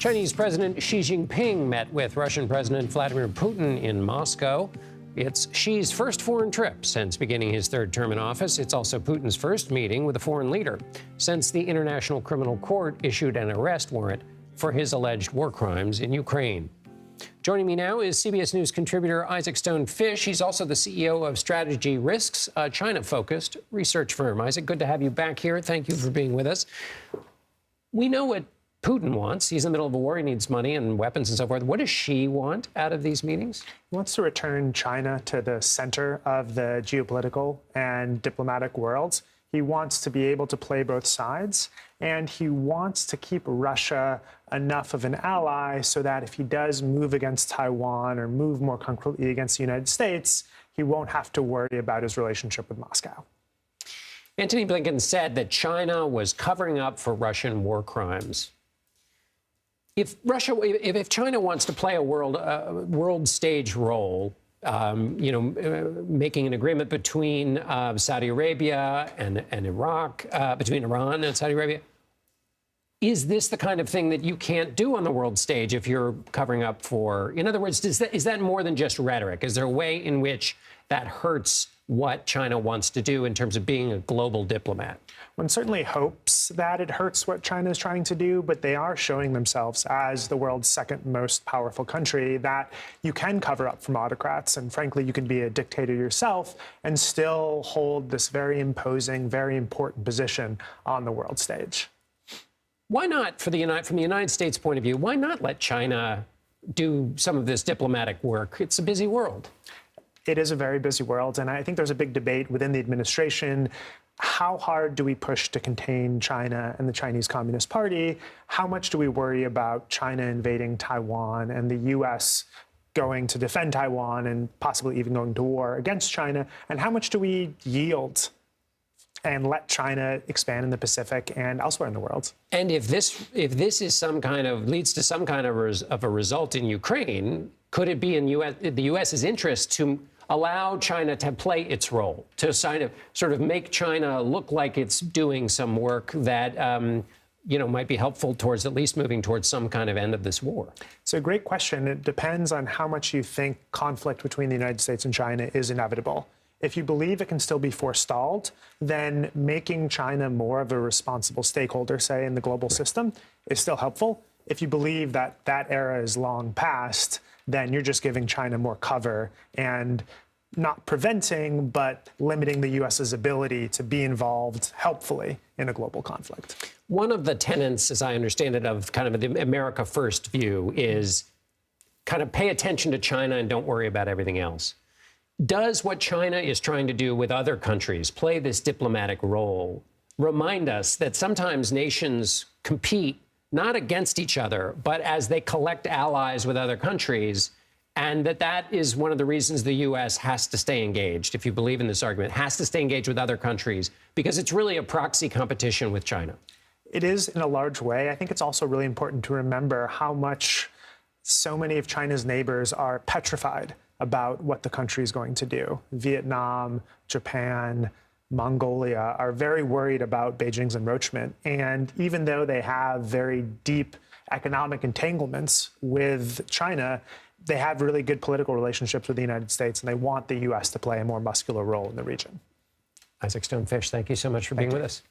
Chinese President Xi Jinping met with Russian President Vladimir Putin in Moscow. It's Xi's first foreign trip since beginning his third term in office. It's also Putin's first meeting with a foreign leader since the International Criminal Court issued an arrest warrant for his alleged war crimes in Ukraine. Joining me now is CBS News contributor Isaac Stone-Fish. He's also the CEO of Strategy Risks, a China-focused research firm. Isaac, good to have you back here. Thank you for being with us. We know what Putin wants. He's in the middle of a war. He needs money and weapons and so forth. What does Xi want out of these meetings? He wants to return China to the center of the geopolitical and diplomatic worlds. He wants to be able to play both sides, and he wants to keep Russia enough of an ally so that if he does move against Taiwan or move more concretely against the United States, he won't have to worry about his relationship with Moscow. Antony Blinken said that China was covering up for Russian war crimes. If China wants to play a world stage role, making an agreement between Saudi Arabia and Iraq, between Iran and Saudi Arabia, is this the kind of thing that you can't do on the world stage if you're covering up for? In other words, is that more than just rhetoric? Is there a way in which that hurts what China wants to do in terms of being a global diplomat? One certainly hopes that it hurts what China is trying to do, but they are showing themselves as the world's second most powerful country, that you can cover up from autocrats. And frankly, you can be a dictator yourself and still hold this very imposing, very important position on the world stage. Why not, from the United States point of view, why not let China do some of this diplomatic work? It's a busy world. It is a very busy world, and I think there's a big debate within the administration. How hard do we push to contain China and the Chinese Communist Party? How much do we worry about China invading Taiwan and the U.S. going to defend Taiwan and possibly even going to war against China? And how much do we yield and let China expand in the Pacific and elsewhere in the world? And if this is leads to some kind of a result in Ukraine, could it be in the U.S.'s interest to allow China to play its role, to sort of make China look like it's doing some work that might be helpful towards at least moving towards some kind of end of this war? It's a great question. It depends on how much you think conflict between the United States and China is inevitable. If you believe it can still be forestalled, then making China more of a responsible stakeholder, say, in the global system is still helpful. If you believe that that era is long past, then you're just giving China more cover and not preventing, but limiting the U.S.'s ability to be involved helpfully in a global conflict. One of the tenets, as I understand it, of kind of the America First view is kind of pay attention to China and don't worry about everything else. Does what China is trying to do with other countries, play this diplomatic role, remind us that sometimes nations compete not against each other, but as they collect allies with other countries, and that is one of the reasons the U.S. has to stay engaged, if you believe in this argument, has to stay engaged with other countries, because it's really a proxy competition with China? It is in a large way. I think it's also really important to remember how much so many of China's neighbors are petrified about what the country is going to do. Vietnam, Japan, Mongolia are very worried about Beijing's encroachment. And even though they have very deep economic entanglements with China, they have really good political relationships with the United States, and they want the U.S. to play a more muscular role in the region. Isaac Stone-Fish, thank you so much for being with us.